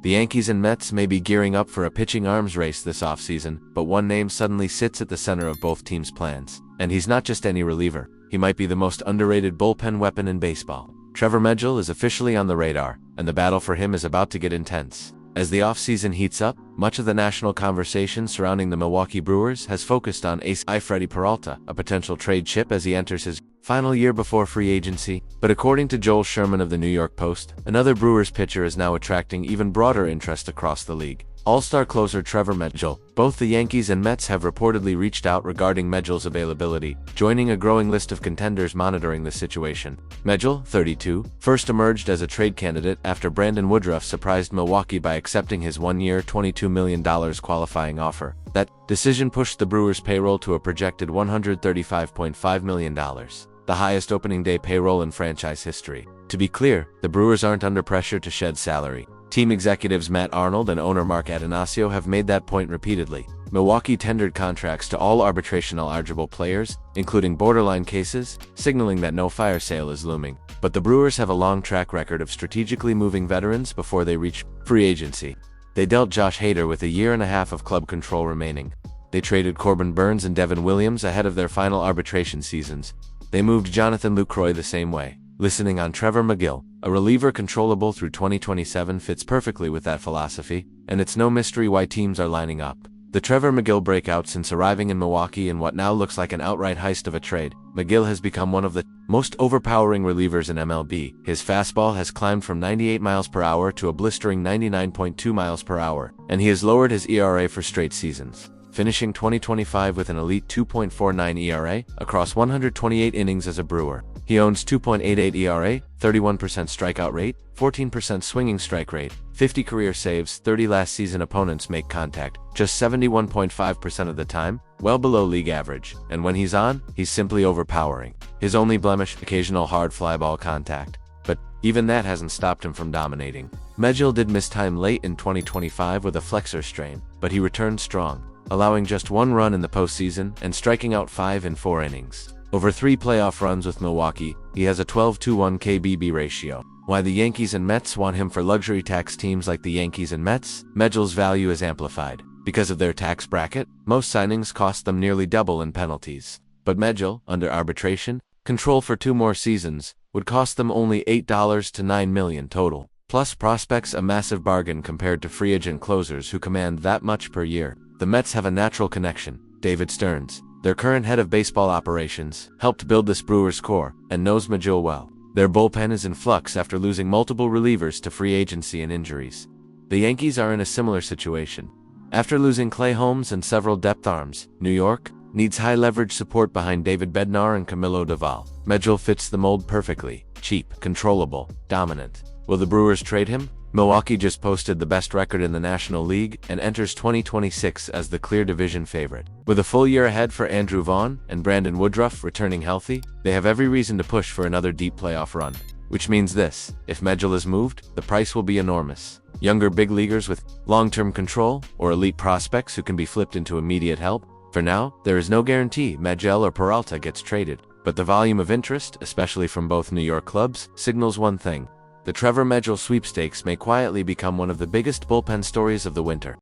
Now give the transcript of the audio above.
The Yankees and Mets may be gearing up for a pitching arms race this offseason, but one name suddenly sits at the center of both teams' plans. And he's not just any reliever. He might be the most underrated bullpen weapon in baseball. Trevor Megill is officially on the radar, and the battle for him is about to get intense. As the offseason heats up, much of the national conversation surrounding the Milwaukee Brewers has focused on ace Freddie Peralta, a potential trade chip as he enters his final year before free agency. But according to Joel Sherman of the New York Post, another Brewers pitcher is now attracting even broader interest across the league. All-star closer Trevor Megill. Both the Yankees and Mets have reportedly reached out regarding Megill's availability, joining a growing list of contenders monitoring the situation. Megill, 32, first emerged as a trade candidate after Brandon Woodruff surprised Milwaukee by accepting his one-year, $22 million qualifying offer. That decision pushed the Brewers' payroll to a projected $135.5 million, the highest opening day payroll in franchise history. To be clear, the Brewers aren't under pressure to shed salary. Team executives Matt Arnold and owner Mark Atanasio have made that point repeatedly. Milwaukee tendered contracts to all arbitration-eligible players, including borderline cases, signaling that no fire sale is looming. But the Brewers have a long track record of strategically moving veterans before they reach free agency. They dealt Josh Hader with a year and a half of club control remaining. They traded Corbin Burns and Devin Williams ahead of their final arbitration seasons. They moved Jonathan Lucroy the same way. Listening on Trevor Megill, a reliever controllable through 2027 fits perfectly with that philosophy, and it's no mystery why teams are lining up. The Trevor Megill breakout since arriving in Milwaukee in what now looks like an outright heist of a trade. Megill has become one of the most overpowering relievers in MLB. His fastball has climbed from 98 miles per hour to a blistering 99.2 miles per hour, and he has lowered his ERA for straight seasons, finishing 2025 with an elite 2.49 ERA across 128 innings as a Brewer. He owns 2.88 ERA, 31% strikeout rate, 14% swinging strike rate, 50 career saves, 30 last season opponents make contact, just 71.5% of the time, well below league average, and when he's on, he's simply overpowering. His only blemish, occasional hard fly ball contact. But even that hasn't stopped him from dominating. Megill did miss time late in 2025 with a flexor strain, but he returned strong, allowing just one run in the postseason and striking out 5 in 4 innings. Over 3 playoff runs with Milwaukee, he has a 12-to-1 KBB ratio. Why the Yankees and Mets want him for luxury tax teams like the Yankees and Mets? Megill's value is amplified. Because of their tax bracket, most signings cost them nearly double in penalties. But Megill, under arbitration, control for 2 more seasons, would cost them only $8 to $9 million total. Plus prospects a massive bargain compared to free agent closers who command that much per year. The Mets have a natural connection. David Stearns, their current head of baseball operations, helped build this Brewers core and knows Megill well. Their bullpen is in flux after losing multiple relievers to free agency and injuries. The Yankees are in a similar situation. After losing Clay Holmes and several depth arms, New York needs high-leverage support behind David Bednar and Camilo Doval. Megill fits the mold perfectly: cheap, controllable, dominant. Will the Brewers trade him? Milwaukee just posted the best record in the National League and enters 2026 as the clear division favorite. With a full year ahead for Andrew Vaughn and Brandon Woodruff returning healthy, they have every reason to push for another deep playoff run. Which means this: if Megill is moved, the price will be enormous. Younger big leaguers with long-term control, or elite prospects who can be flipped into immediate help? For now, there is no guarantee Megill or Peralta gets traded, but the volume of interest, especially from both New York clubs, signals one thing: the Trevor Megill sweepstakes may quietly become one of the biggest bullpen stories of the winter.